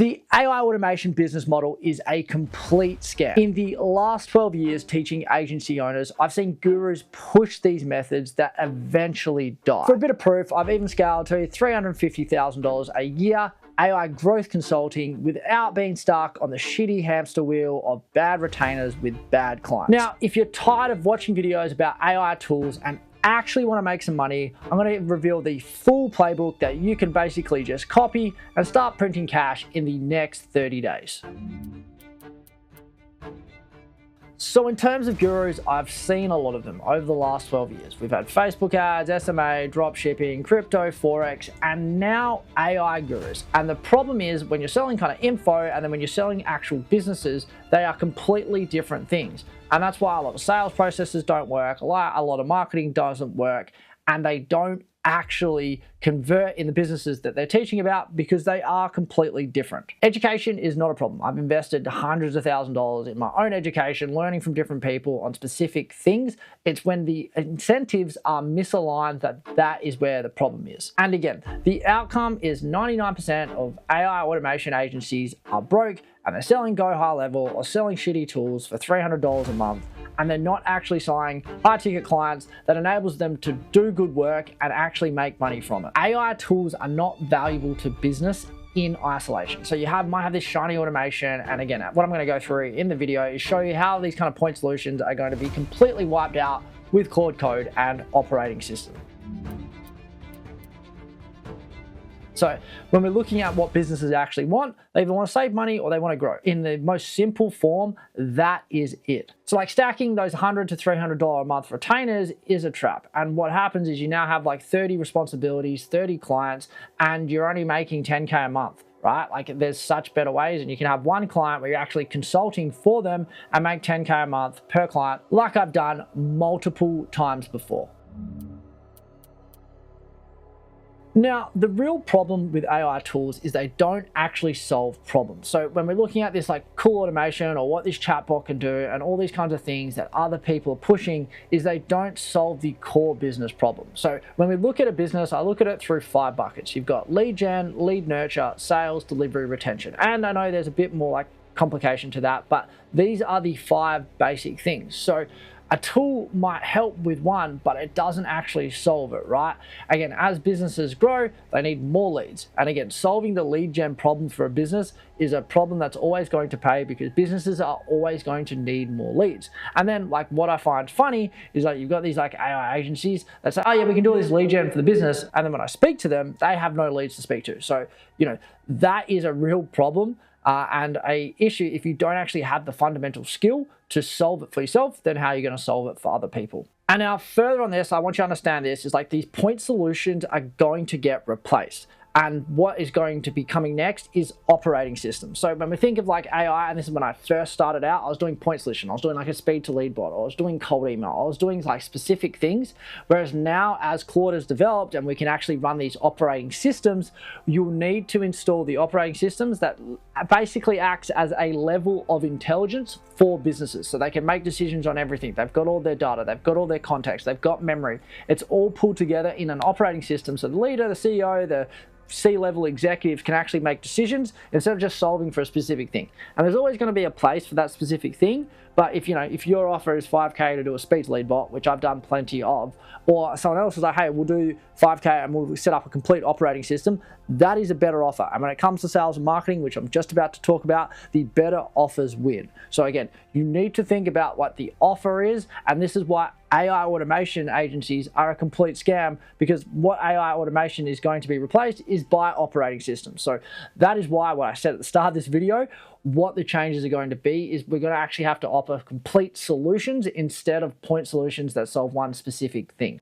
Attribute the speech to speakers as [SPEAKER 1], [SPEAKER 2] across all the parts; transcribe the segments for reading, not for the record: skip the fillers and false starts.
[SPEAKER 1] The AI automation business model is a complete scam. In the last 12 years teaching agency owners, I've seen gurus push these methods that eventually die. For a bit of proof, I've even scaled to $350,000 a year AI growth consulting without being stuck on the shitty hamster wheel of bad retainers with bad clients. Now, if you're tired of watching videos about AI tools and actually want to make some money, I'm going to reveal the full playbook that you can basically just copy and start printing cash in the next 30 days. So in terms of gurus, I've seen a lot of them over the last 12 years. We've had Facebook ads, SMA, dropshipping, crypto, Forex, and now AI gurus. And the problem is when you're selling kind of info and then when you're selling actual businesses, they are completely different things. And that's why a lot of sales processes don't work, a lot of marketing doesn't work, and they don't actually convert in the businesses that they're teaching about because they are completely different. Education is not a problem. I've invested hundreds of thousands of dollars in my own education, learning from different people on specific things. It's when the incentives are misaligned that is where the problem is. And again, the outcome is 99% of AI automation agencies are broke and they're selling Go High Level or selling shitty tools for $300 a month, and they're not actually signing high ticket clients that enables them to do good work and actually make money from it. AI tools are not valuable to business in isolation. So you might have this shiny automation, and again, what I'm going to go through in the video is show you how these kind of point solutions are going to be completely wiped out with Claude Code and operating system. So when we're looking at what businesses actually want, they either want to save money or they want to grow. In the most simple form, that is it. So like stacking those $100 to $300 a month retainers is a trap. And what happens is you now have like 30 responsibilities, 30 clients, and you're only making 10K a month, right? Like there's such better ways, and you can have one client where you're actually consulting for them and make 10K a month per client, like I've done multiple times before. Now, the real problem with AI tools is they don't actually solve problems. So when we're looking at this like cool automation or what this chatbot can do and all these kinds of things that other people are pushing, is they don't solve the core business problem. So when we look at a business, I look at it through 5 buckets. You've got lead gen, lead nurture, sales, delivery, retention. And I know there's a bit more like complication to that, but these are the 5 basic things. So a tool might help with one, but it doesn't actually solve it, right? Again, as businesses grow, they need more leads. And again, solving the lead gen problem for a business is a problem that's always going to pay because businesses are always going to need more leads. And then like what I find funny is like you've got these like AI agencies that say, oh yeah, we can do all this lead gen for the business. And then when I speak to them, they have no leads to speak to. So, you know, that is a real problem. And a issue if you don't actually have the fundamental skill to solve it for yourself, then how are you going to solve it for other people? And now further on this, I want you to understand this is like these point solutions are going to get replaced. And what is going to be coming next is operating systems. So when we think of like AI, and this is when I first started out, I was doing point solution. I was doing like a speed to lead bot. I was doing cold email. I was doing like specific things. Whereas now as Claude has developed and we can actually run these operating systems, you'll need to install the operating systems that basically acts as a level of intelligence for businesses. So they can make decisions on everything. They've got all their data. They've got all their context. They've got memory. It's all pulled together in an operating system. So the leader, the CEO, the C-level executives can actually make decisions instead of just solving for a specific thing. And there's always going to be a place for that specific thing. But if your offer is 5K to do a speech lead bot, which I've done plenty of, or someone else is like, hey, we'll do 5K and we'll set up a complete operating system, that is a better offer. And when it comes to sales and marketing, which I'm just about to talk about, the better offers win. So again, you need to think about what the offer is, and this is why AI automation agencies are a complete scam, because what AI automation is going to be replaced is by operating systems. So that is why what I said at the start of this video, what the changes are going to be is we're going to actually have to offer complete solutions instead of point solutions that solve one specific thing.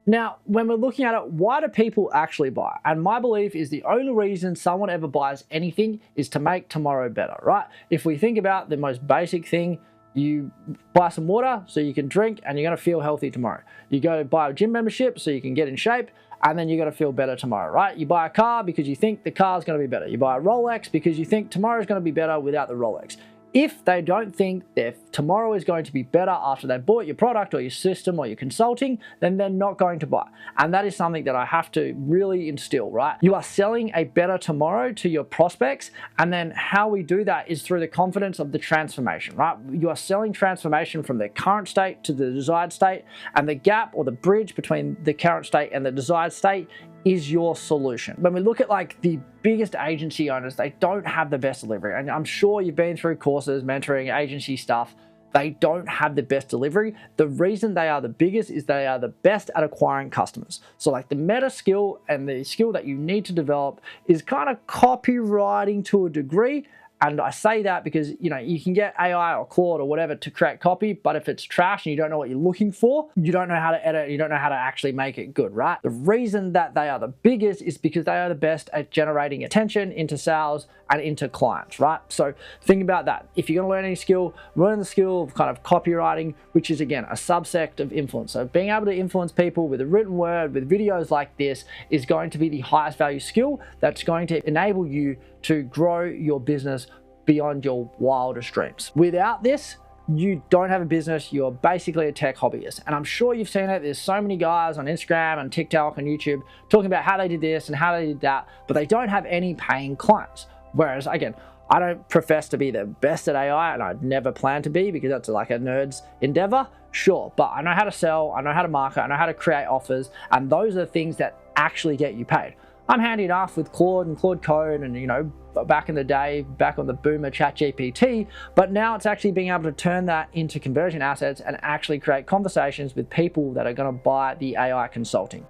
[SPEAKER 1] Now, when we're looking at it, why do people actually buy? And my belief is the only reason someone ever buys anything is to make tomorrow better, right? If we think about the most basic thing, you buy some water so you can drink and you're going to feel healthy tomorrow. You go buy a gym membership so you can get in shape, and then you're going to feel better tomorrow, right? You buy a car because you think the car is going to be better. You buy a Rolex because you think tomorrow is going to be better without the Rolex. If they don't think their tomorrow is going to be better after they bought your product or your system or your consulting, then they're not going to buy. And that is something that I have to really instill, right? You are selling a better tomorrow to your prospects, and then how we do that is through the confidence of the transformation, right? You are selling transformation from their current state to the desired state, and the gap or the bridge between the current state and the desired state is your solution. When we look at like the biggest agency owners, they don't have the best delivery. And I'm sure you've been through courses, mentoring, agency stuff. They don't have the best delivery. The reason they are the biggest is they are the best at acquiring customers. So like the meta skill and the skill that you need to develop is kind of copywriting to a degree. And I say that because, you know, you can get AI or Claude or whatever to create copy, but if it's trash and you don't know what you're looking for, you don't know how to edit, you don't know how to actually make it good, right? The reason that they are the biggest is because they are the best at generating attention into sales and into clients, right? So think about that. If you're gonna learn any skill, learn the skill of kind of copywriting, which is again, a subsect of influence. So being able to influence people with a written word, with videos like this is going to be the highest value skill that's going to enable you to grow your business beyond your wildest dreams. Without this, you don't have a business, you're basically a tech hobbyist. And I'm sure you've seen it, there's so many guys on Instagram and TikTok and YouTube talking about how they did this and how they did that, but they don't have any paying clients. Whereas again, I don't profess to be the best at AI, and I'd never plan to be because that's like a nerd's endeavor, sure, but I know how to sell, I know how to market, I know how to create offers, and those are the things that actually get you paid. I'm handy enough with Claude and Claude Code and, you know, back in the day, back on the boomer ChatGPT, but now it's actually being able to turn that into conversion assets and actually create conversations with people that are going to buy the AI consulting.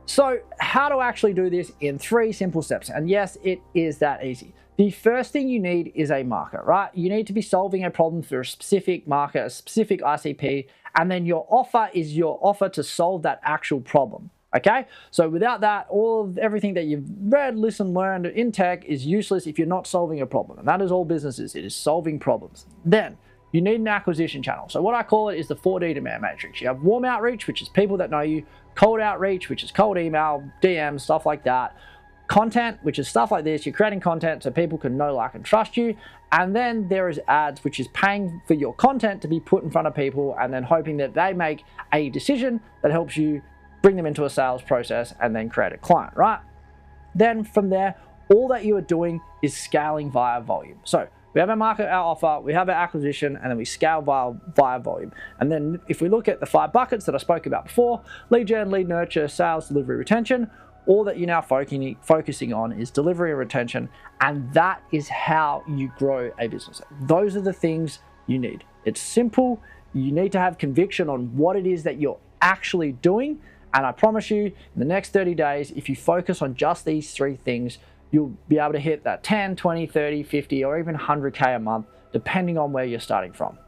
[SPEAKER 1] So how to actually do this in 3 simple steps? And yes, it is that easy. The first thing you need is a market, right? You need to be solving a problem for a specific market, a specific ICP, and then your offer is your offer to solve that actual problem. Okay, so without that, everything that you've read, listened, learned in tech is useless if you're not solving a problem. And that is all businesses, it is solving problems. Then you need an acquisition channel. So what I call it is the 4D demand matrix. You have warm outreach, which is people that know you, cold outreach, which is cold email, DM, stuff like that. Content, which is stuff like this, you're creating content so people can know, like, and trust you. And then there is ads, which is paying for your content to be put in front of people and then hoping that they make a decision that helps you bring them into a sales process and then create a client, right? Then from there, all that you are doing is scaling via volume. So we have a market, our offer, we have our acquisition, and then we scale via volume. And then if we look at the 5 buckets that I spoke about before, lead gen, lead nurture, sales, delivery, retention, all that you're now focusing on is delivery and retention, and that is how you grow a business. Those are the things you need. It's simple. You need to have conviction on what it is that you're actually doing, and I promise you, in the next 30 days, if you focus on just these 3 things, you'll be able to hit that 10, 20, 30, 50, or even 100K a month, depending on where you're starting from.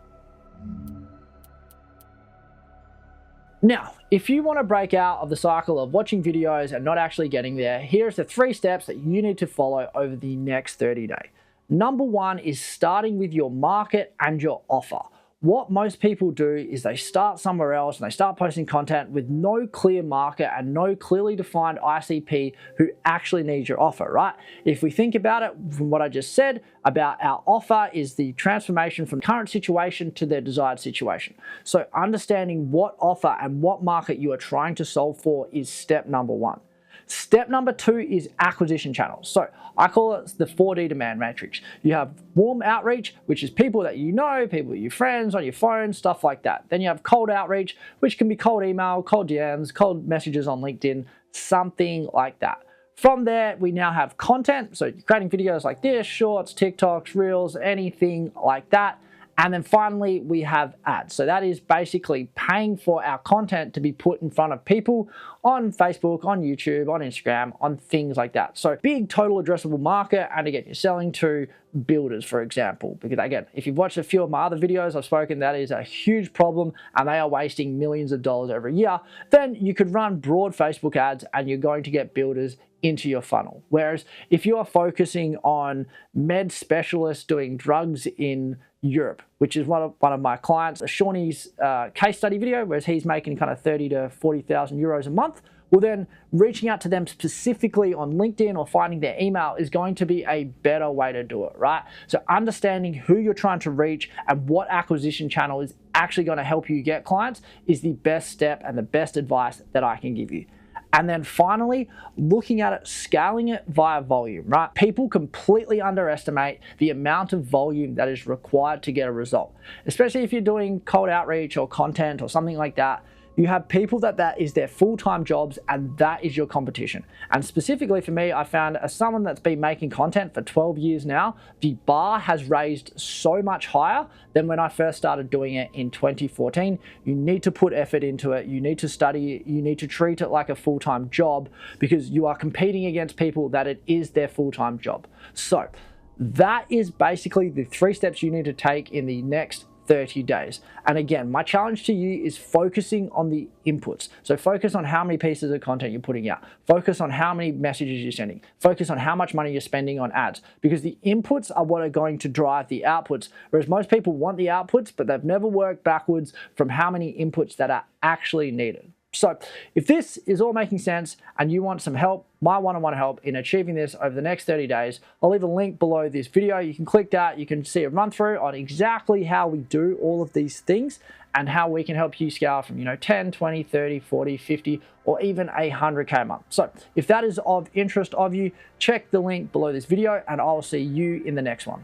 [SPEAKER 1] Now, if you want to break out of the cycle of watching videos and not actually getting there, here's the 3 steps that you need to follow over the next 30 days. Number 1 is starting with your market and your offer. What most people do is they start somewhere else and they start posting content with no clear market and no clearly defined ICP who actually needs your offer, right? If we think about it from what I just said about our offer is the transformation from current situation to their desired situation. So understanding what offer and what market you are trying to solve for is step number 1. Step number 2 is acquisition channels. So I call it the 4D demand matrix. You have warm outreach, which is people that you know, people, your friends on your phone, stuff like that. Then you have cold outreach, which can be cold email, cold DMs, cold messages on LinkedIn, something like that. From there, we now have content. So you're creating videos like this, shorts, TikToks, reels, anything like that. And then finally, we have ads. So that is basically paying for our content to be put in front of people on Facebook, on YouTube, on Instagram, on things like that. So big total addressable market. And again, you're selling to builders, for example, because again, if you've watched a few of my other videos I've spoken, that is a huge problem and they are wasting millions of dollars every year. Then you could run broad Facebook ads and you're going to get builders into your funnel. Whereas if you are focusing on med specialists doing drugs in Europe, which is one of my clients, Shawnee's case study video, whereas he's making kind of 30 to 40,000 euros a month. well then reaching out to them specifically on LinkedIn or finding their email is going to be a better way to do it, right? So understanding who you're trying to reach and what acquisition channel is actually going to help you get clients is the best step and the best advice that I can give you. And then finally, looking at it, scaling it via volume, right? People completely underestimate the amount of volume that is required to get a result, especially if you're doing cold outreach or content or something like that. You have people that is their full-time jobs, and that is your competition. And specifically for me, I found as someone that's been making content for 12 years now, the bar has raised so much higher than when I first started doing it in 2014. You need to put effort into it. You need to study it. You need to treat it like a full-time job because you are competing against people that it is their full-time job. So that is basically the 3 steps you need to take in the next 30 days. And again, my challenge to you is focusing on the inputs. So focus on how many pieces of content you're putting out. Focus on how many messages you're sending. Focus on how much money you're spending on ads, because the inputs are what are going to drive the outputs. Whereas most people want the outputs, but they've never worked backwards from how many inputs that are actually needed. So if this is all making sense and you want some help, my one-on-one help in achieving this over the next 30 days, I'll leave a link below this video. You can click that, you can see a run through on exactly how we do all of these things and how we can help you scale from 10, 20, 30, 40, 50, or even 100K a month. So if that is of interest of you, check the link below this video and I'll see you in the next one.